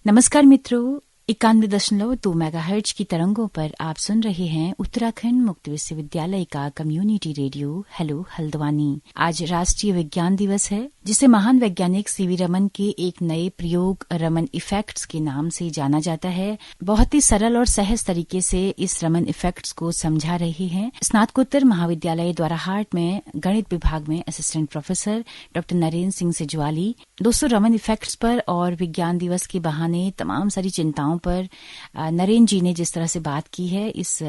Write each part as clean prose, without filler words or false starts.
नमस्कार मित्रों, 91.2 मेगाहर्ट्ज की तरंगों पर आप सुन रहे हैं उत्तराखंड मुक्त विश्वविद्यालय का कम्युनिटी रेडियो हेलो हल्द्वानी। आज राष्ट्रीय विज्ञान दिवस है, जिसे महान वैज्ञानिक सीवी रमन के एक नए प्रयोग रमन इफेक्ट्स के नाम से जाना जाता है। बहुत ही सरल और सहज तरीके से इस रमन इफेक्ट्स को समझा रहे हैं स्नातकोत्तर महाविद्यालय द्वाराहाट में गणित विभाग में assistant professor doctor Narendra Singh Sijwali. दोस्तों, रमन इफेक्ट्स पर और विज्ञान दिवस के बहाने तमाम सारी चिंताओं पर नरेंद्र जी ने जिस तरह से बात की है, इस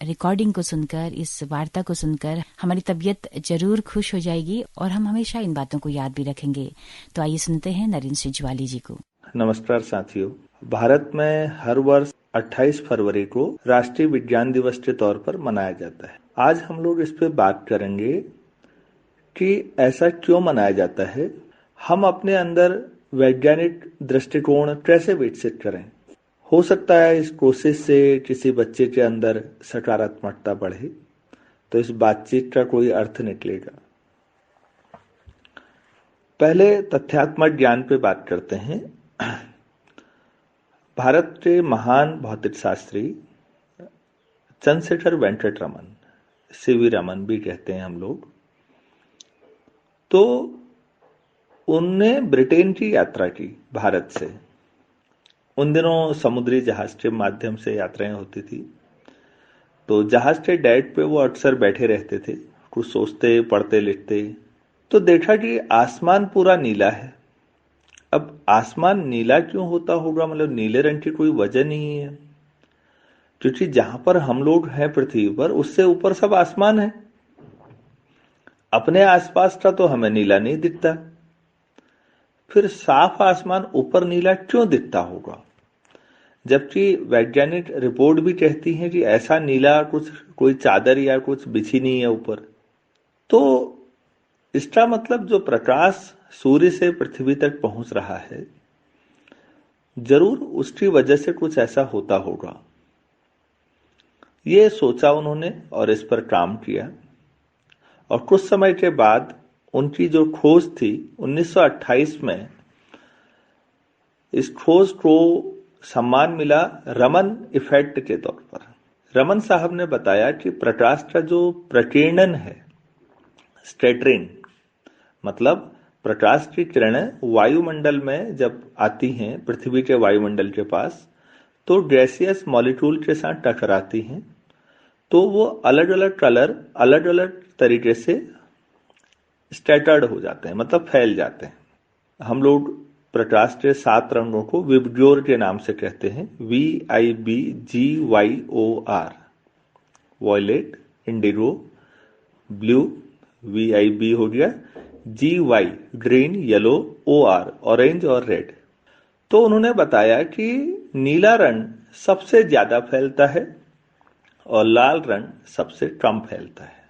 रिकॉर्डिंग को सुनकर, इस वार्ता को सुनकर हमारी तबीयत जरूर खुश हो जाएगी और हम हमेशा इन बातों को याद भी रखेंगे। तो आइए सुनते हैं नरेंद्र सिजवाली जी को। नमस्कार साथियों, भारत में हर वर्ष 28 फरवरी को राष्ट्रीय विज्ञान दिवस के तौर पर मनाया जाता है। आज हम लोग इस पे बात करेंगे कि ऐसा क्यों मनाया जाता है, हम अपने अंदर वैज्ञानिक दृष्टिकोण कैसे विकसित करें। हो सकता है इस कोशिश से किसी बच्चे के अंदर सकारात्मकता बढ़े, तो इस बातचीत का कोई अर्थ निकलेगा। पहले तथ्यात्मक ज्ञान पे बात करते हैं। भारत के महान भौतिक शास्त्री चंद्रशेखर वेंकट रमन, सीवी रमन भी कहते हैं हम लोग, तो उनने ब्रिटेन की यात्रा की भारत से। उन दिनों समुद्री जहाज के माध्यम से यात्राएं होती थी, तो जहाज के डेक पे वो अक्सर बैठे रहते थे, कुछ सोचते, पढ़ते, लिखते। तो देखा कि आसमान पूरा नीला है। अब आसमान नीला क्यों होता होगा, मतलब नीले रंग की कोई वजह नहीं है, क्योंकि जहां पर हम लोग हैं पृथ्वी पर, उससे ऊपर सब आसमान है। अपने आसपास का तो हमें नीला नहीं दिखता, फिर साफ आसमान ऊपर नीला क्यों दिखता होगा, जबकि वैज्ञानिक रिपोर्ट भी कहती है कि ऐसा नीला कुछ कोई चादर या कुछ बिछी नहीं है ऊपर। तो इसका मतलब जो प्रकाश सूर्य से पृथ्वी तक पहुंच रहा है, जरूर उसकी वजह से कुछ ऐसा होता होगा। ये सोचा उन्होंने और इस पर काम किया, और कुछ समय के बाद उनकी जो खोज थी 1928 में, इस खोज को सम्मान मिला रमन इफेक्ट के तौर पर। रमन साहब ने बताया कि प्रकाश का जो प्रकीर्णन है, स्कैटरिंग, मतलब प्रकाश की किरणें वायुमंडल में जब आती हैं, पृथ्वी के वायुमंडल के पास, तो गैसियस मॉलिक्यूल के साथ टकराती हैं, तो वो अलग अलग कलर अलग अलग तरीके से स्कैटर्ड हो जाते हैं, मतलब फैल जाते हैं। हम लोग प्रकाश के 7 रंगों को विबग्योर के नाम से कहते हैं, VIBGYOR, violet, indigo, blue, VIB हो गया, GY green, yellow, OR orange और रेड। तो उन्होंने बताया कि नीला रंग सबसे ज्यादा फैलता है और लाल रंग सबसे कम फैलता है।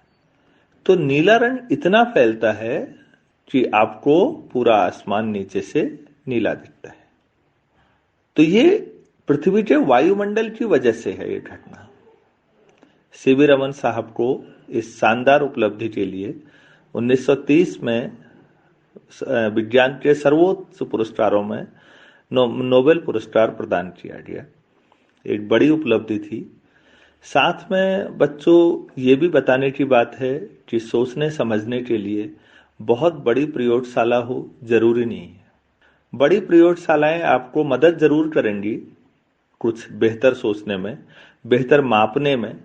तो नीला रंग इतना फैलता है कि आपको पूरा आसमान नीचे से नीला दिखता है। तो ये पृथ्वी के वायुमंडल की वजह से है ये घटना। सीवी रमन साहब को इस शानदार उपलब्धि के लिए 1930 में विज्ञान के सर्वोच्च पुरस्कारों में नोबेल पुरस्कार प्रदान किया गया। एक बड़ी उपलब्धि थी। साथ में बच्चों, ये भी बताने की बात है कि सोचने समझने के लिए बहुत बड़ी प्रयोगशाला हो जरूरी नहीं है। बड़ी प्रयोगशालाएं आपको मदद जरूर करेंगी कुछ बेहतर सोचने में, बेहतर मापने में,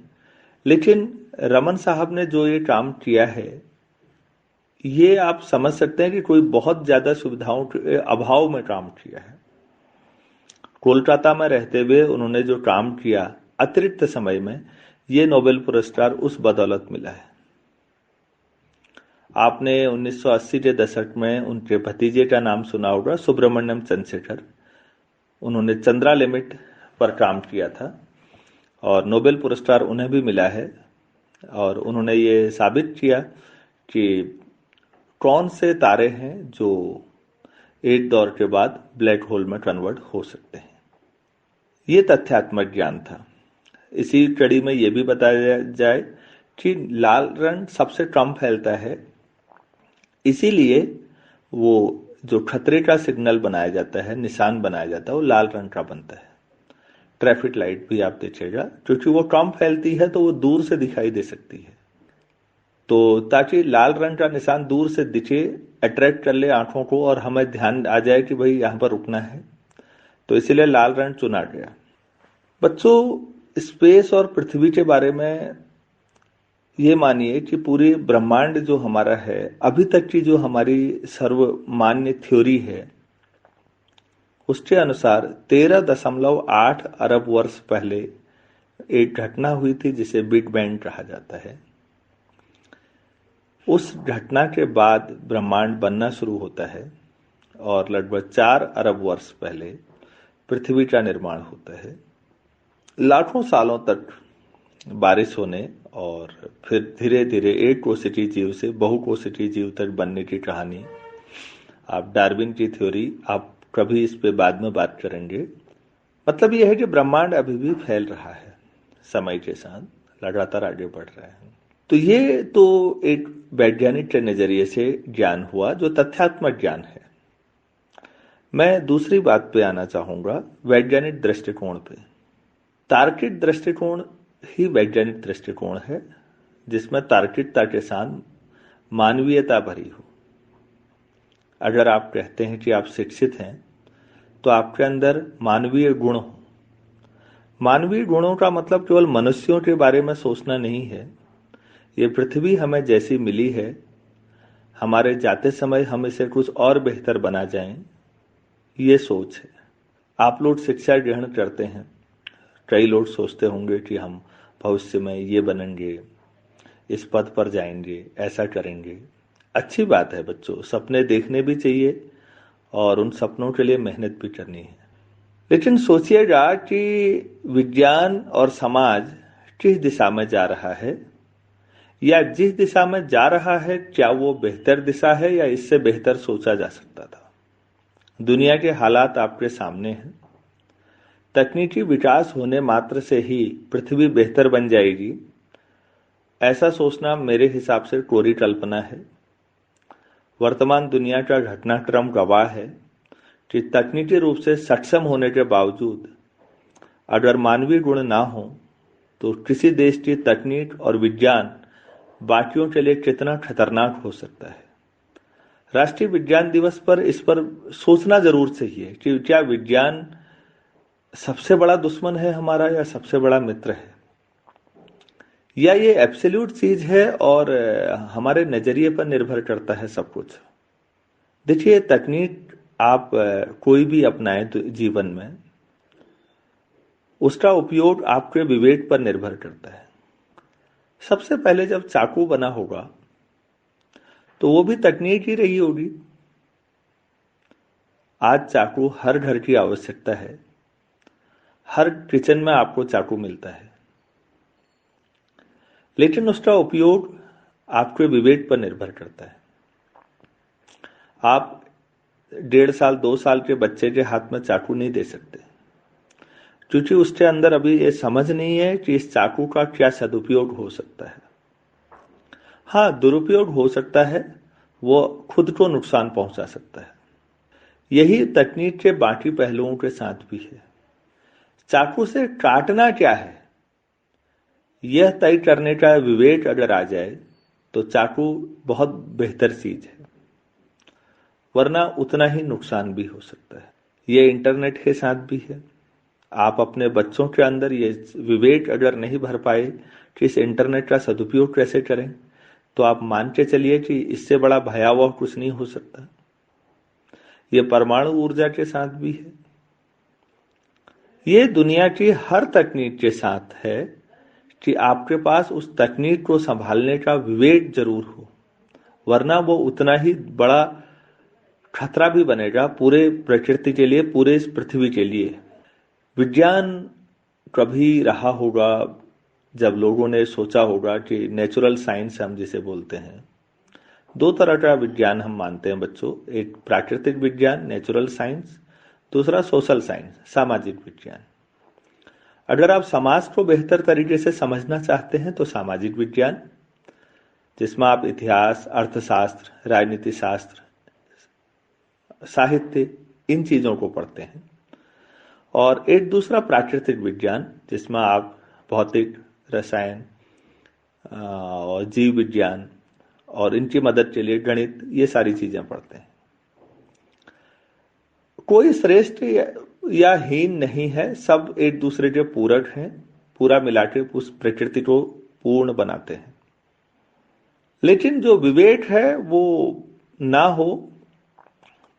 लेकिन रमन साहब ने जो ये काम किया है, ये आप समझ सकते हैं कि कोई बहुत ज्यादा सुविधाओं के अभाव में काम किया है। कोलकाता में रहते हुए उन्होंने जो काम किया अतिरिक्त समय में, ये नोबेल पुरस्कार उस बदौलत मिला है। आपने 1980 के दशक में उनके भतीजे का नाम सुना होगा, सुब्रमण्यम चंद्रशेखर। उन्होंने चंद्रा लिमिट पर काम किया था और नोबेल पुरस्कार उन्हें भी मिला है। और उन्होंने ये साबित किया कि कौन से तारे हैं जो एक दौर के बाद ब्लैक होल में कन्वर्ट हो सकते हैं। ये तथ्यात्मक ज्ञान था। इसी कड़ी में यह भी बताया जाए कि लाल रंग सबसे कम फैलता है, इसीलिए वो जो खतरे का सिग्नल बनाया जाता है, निशान बनाया जाता है, वो लाल रंग का बनता है। ट्रैफिक लाइट भी आप देखिएगा, क्योंकि वो कम फैलती है तो वो दूर से दिखाई दे सकती है। तो ताकि लाल रंग का निशान दूर से दिखे, अट्रैक्ट कर ले आंखों को और हमें ध्यान आ जाए कि भाई यहां पर रुकना है, तो इसीलिए लाल रंग चुना गया। बच्चों, स्पेस और पृथ्वी के बारे में ये मानिए कि पूरी ब्रह्मांड जो हमारा है, अभी तक की जो हमारी सर्वमान्य थ्योरी है, उसके अनुसार 13.8 अरब वर्ष पहले एक घटना हुई थी जिसे बिग बैंग कहा जाता है। उस घटना के बाद ब्रह्मांड बनना शुरू होता है और लगभग 4 अरब वर्ष पहले पृथ्वी का निर्माण होता है। लाखों सालों तक बारिश होने और फिर धीरे धीरे एक कोशिकीय जीव से बहुकोशिकीय जीव तक बनने की कहानी, आप डार्विन की थ्योरी, आप कभी इस पे बाद में बात करेंगे। मतलब यह है कि ब्रह्मांड अभी भी फैल रहा है, समय के साथ लगातार आगे बढ़ रहा है। तो ये तो एक वैज्ञानिक के नजरिए से ज्ञान हुआ, जो तथ्यात्मक ज्ञान है। मैं दूसरी बात पे आना चाहूंगा, वैज्ञानिक दृष्टिकोण पे। तार्किक दृष्टिकोण ही वैज्ञानिक दृष्टिकोण है, जिसमें तार्किकता के साथ मानवीयता भरी हो। अगर आप कहते हैं कि आप शिक्षित हैं, तो आपके अंदर मानवीय गुण हो। मानवीय गुणों का मतलब केवल मनुष्यों के बारे में सोचना नहीं है। ये पृथ्वी हमें जैसी मिली है, हमारे जाते समय हम इसे कुछ और बेहतर बना जाएं, ये सोच है। आप लोग शिक्षा ग्रहण करते हैं, कई लोग सोचते होंगे कि हम भविष्य में ये बनेंगे, इस पद पर जाएंगे, ऐसा करेंगे। अच्छी बात है बच्चों, सपने देखने भी चाहिए और उन सपनों के लिए मेहनत भी करनी है। लेकिन सोचिएगा कि विज्ञान और समाज किस दिशा में जा रहा है, या जिस दिशा में जा रहा है क्या वो बेहतर दिशा है या इससे बेहतर सोचा जा सकता था। दुनिया के हालात आपके सामने हैं। तकनीकी विकास होने मात्र से ही पृथ्वी बेहतर बन जाएगी, ऐसा सोचना मेरे हिसाब से कोरी कल्पना है। वर्तमान दुनिया का घटनाक्रम गवाह है कि तकनीकी रूप से सक्षम होने के बावजूद अगर मानवीय गुण ना हो तो किसी देश की तकनीक और विज्ञान बाकियों के लिए कितना खतरनाक हो सकता है। राष्ट्रीय विज्ञान दिवस पर इस पर सोचना जरूर चाहिए कि क्या विज्ञान सबसे बड़ा दुश्मन है हमारा या सबसे बड़ा मित्र है, या ये एब्सोल्यूट चीज है और हमारे नजरिए पर निर्भर करता है सब कुछ। देखिए, तकनीक आप कोई भी अपनाएं तो जीवन में, उसका उपयोग आपके विवेक पर निर्भर करता है। सबसे पहले जब चाकू बना होगा तो वो भी तकनीक ही रही होगी। आज चाकू हर घर की आवश्यकता है, हर किचन में आपको चाकू मिलता है, लेकिन उसका उपयोग आपके विवेक पर निर्भर करता है। आप 1.5 साल 2 साल के बच्चे के हाथ में चाकू नहीं दे सकते, क्योंकि उसके अंदर अभी ये समझ नहीं है कि इस चाकू का क्या सदुपयोग हो सकता है। हाँ, दुरुपयोग हो सकता है, वो खुद को नुकसान पहुंचा सकता है। यही तकनीक के बाकी पहलुओं के साथ भी है। चाकू से काटना क्या है, यह तय करने का विवेक अगर आ जाए तो चाकू बहुत बेहतर चीज है, वरना उतना ही नुकसान भी हो सकता है। ये इंटरनेट के साथ भी है। आप अपने बच्चों के अंदर ये विवेक अगर नहीं भर पाए कि इस इंटरनेट का सदुपयोग कैसे करें, तो आप मान के चलिए कि इससे बड़ा भयावह कुछ नहीं हो सकता। ये परमाणु ऊर्जा के साथ भी है। ये दुनिया की हर तकनीक के साथ है कि आपके पास उस तकनीक को संभालने का विवेक जरूर हो, वरना वो उतना ही बड़ा खतरा भी बनेगा पूरे प्रकृति के लिए, पूरे इस पृथ्वी के लिए। विज्ञान कभी रहा होगा जब लोगों ने सोचा होगा कि नेचुरल साइंस हम जिसे बोलते हैं, 2 तरह का विज्ञान हम मानते हैं बच्चों। एक प्राकृतिक विज्ञान नेचुरल साइंस, दूसरा सोशल साइंस सामाजिक विज्ञान। अगर आप समाज को बेहतर तरीके से समझना चाहते हैं तो सामाजिक विज्ञान, जिसमें आप इतिहास, अर्थशास्त्र, राजनीति शास्त्र, साहित्य, इन चीजों को पढ़ते हैं। और एक दूसरा प्राकृतिक विज्ञान, जिसमें आप भौतिक, रसायन और जीव विज्ञान और इनकी मदद के लिए गणित, ये सारी चीजें पढ़ते हैं। कोई श्रेष्ठ या हीन नहीं है, सब एक दूसरे के पूरक हैं, पूरा मिलाके उस प्रकृति को पूर्ण बनाते हैं। लेकिन जो विवेक है वो ना हो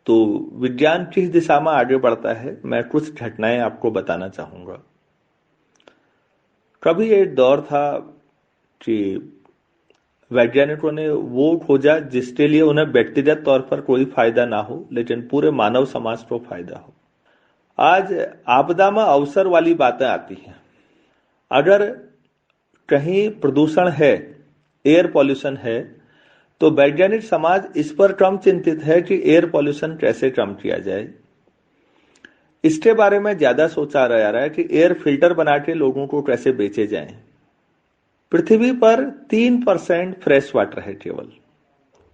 तो विज्ञान किस दिशा में आगे बढ़ता है, मैं कुछ घटनाएं आपको बताना चाहूंगा। कभी एक दौर था कि वैज्ञानिकों ने वो खोजा जिसके लिए उन्हें व्यक्तिगत तौर पर कोई फायदा ना हो, लेकिन पूरे मानव समाज को फायदा हो। आज आपदा में अवसर वाली बातें आती हैं। अगर कहीं प्रदूषण है, एयर पॉल्यूशन है, तो वैज्ञानिक समाज इस पर कम चिंतित है कि एयर पॉल्यूशन कैसे कम किया जाए। इसके बारे में ज्यादा सोचा जा रहा है कि एयर फिल्टर बना के लोगों को कैसे बेचे जाएं। पृथ्वी पर 3% फ्रेश वाटर है केवल,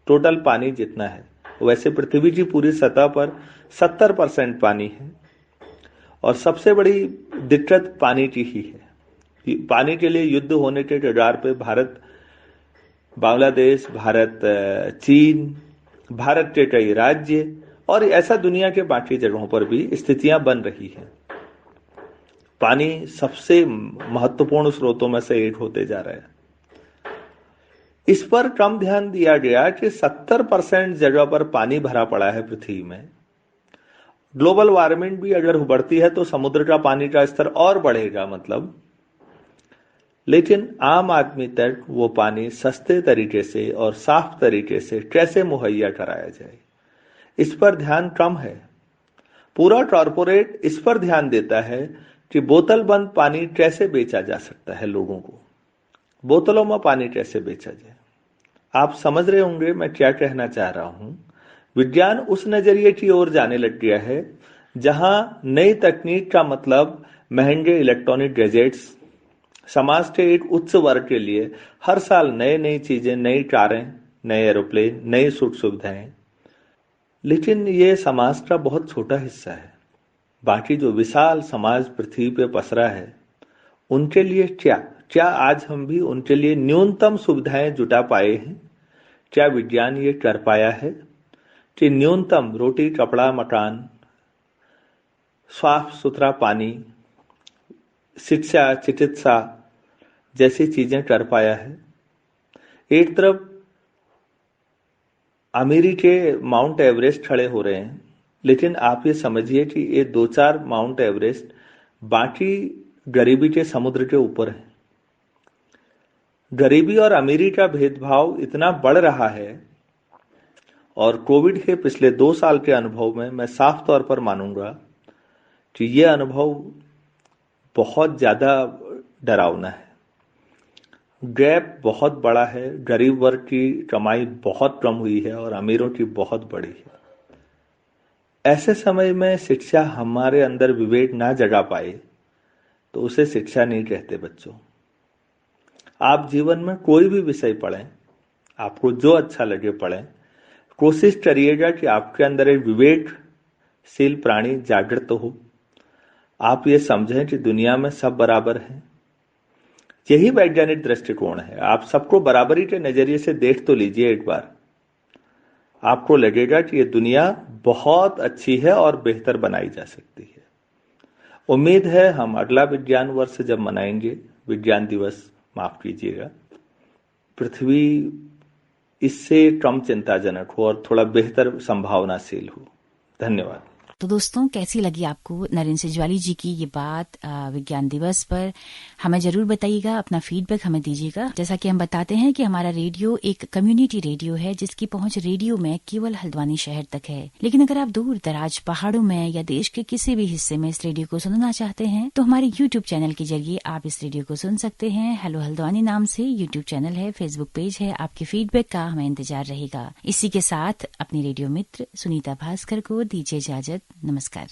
टोटल पानी जितना है। वैसे पृथ्वी की पूरी सतह पर 70% पानी है और सबसे बड़ी दिक्कत पानी की ही है। पानी के लिए युद्ध होने के कगार पे भारत, बांग्लादेश, भारत, चीन, भारत के कई राज्य और ऐसा दुनिया के बाकी जगहों पर भी स्थितियां बन रही हैं। पानी सबसे महत्वपूर्ण स्रोतों में से एक होते जा रहा है। इस पर कम ध्यान दिया गया कि 70% जगह पर पानी भरा पड़ा है पृथ्वी में। ग्लोबल वार्मिंग भी अगर बढ़ती है तो समुद्र का पानी का स्तर और बढ़ेगा मतलब। लेकिन आम आदमी तक वो पानी सस्ते तरीके से और साफ तरीके से कैसे मुहैया कराया जाए, इस पर ध्यान कम है। पूरा कॉर्पोरेट इस पर ध्यान देता है कि बोतल बंद पानी कैसे बेचा जा सकता है, लोगों को बोतलों में पानी कैसे बेचा जाए। आप समझ रहे होंगे मैं क्या कहना चाह रहा हूं। विज्ञान उस नजरिए की ओर जाने लग गया है जहां नई तकनीक का मतलब महंगे इलेक्ट्रॉनिक गैजेट्स। समाज के एक उच्च वर्ग के लिए हर साल नई नई चीजें, नई कारें, नए एरोप्लेन, नई सुख सुविधाएं। लेकिन ये समाज का बहुत छोटा हिस्सा है। बाकी जो विशाल समाज पृथ्वी पे पसरा है, उनके लिए क्या आज हम भी उनके लिए न्यूनतम सुविधाएं जुटा पाए हैं? क्या विज्ञान ये कर पाया है कि न्यूनतम रोटी, कपड़ा, मकान, साफ सुथरा पानी, शिक्षा, चिकित्सा जैसी चीजें कर पाया है? एक तरफ अमेरिका के माउंट एवरेस्ट खड़े हो रहे हैं, लेकिन आप ये समझिए कि ये 2-4 माउंट एवरेस्ट बाकी गरीबी के समुद्र के ऊपर है। गरीबी और अमीरी का भेदभाव इतना बढ़ रहा है और कोविड के पिछले 2 साल के अनुभव में मैं साफ तौर पर मानूंगा कि यह अनुभव बहुत ज्यादा डरावना है। गैप बहुत बड़ा है, गरीब वर्ग की कमाई बहुत कम हुई है और अमीरों की बहुत बड़ी है। ऐसे समय में शिक्षा हमारे अंदर विवेक ना जगा पाए तो उसे शिक्षा नहीं कहते। बच्चों, आप जीवन में कोई भी विषय पढ़ें, आपको जो अच्छा लगे पढ़ें, कोशिश करिएगा कि आपके अंदर एक विवेकशील प्राणी जागृत हो। आप ये समझें कि दुनिया में सब बराबर हैं। यही वैज्ञानिक दृष्टिकोण है। आप सबको बराबरी के नजरिए से देख तो लीजिए एक बार, आपको लगेगा कि ये दुनिया बहुत अच्छी है और बेहतर बनाई जा सकती है। उम्मीद है हम अगला विज्ञान वर्ष जब मनाएंगे, विज्ञान दिवस माफ कीजिएगा, पृथ्वी इससे कम चिंताजनक हो और थोड़ा बेहतर संभावनाशील हो। धन्यवाद। तो दोस्तों, कैसी लगी आपको नरेंद्र सिजवाली जी की ये बात विज्ञान दिवस पर? हमें जरूर बताइएगा, अपना फीडबैक हमें दीजिएगा। जैसा कि हम बताते हैं कि हमारा रेडियो एक कम्युनिटी रेडियो है जिसकी पहुंच रेडियो में केवल हल्द्वानी शहर तक है। लेकिन अगर आप दूर दराज पहाड़ों में या देश के किसी भी हिस्से में इस रेडियो को सुनना चाहते हैं तो हमारे यूट्यूब चैनल के जरिए आप इस रेडियो को सुन सकते हैं। हेलो हल्द्वानी नाम से यूट्यूब चैनल है, फेसबुक पेज है। आपके फीडबैक का हमें इंतजार रहेगा। इसी के साथ अपनी रेडियो मित्र सुनीता भास्कर को दीजिए इजाजत। नमस्कार।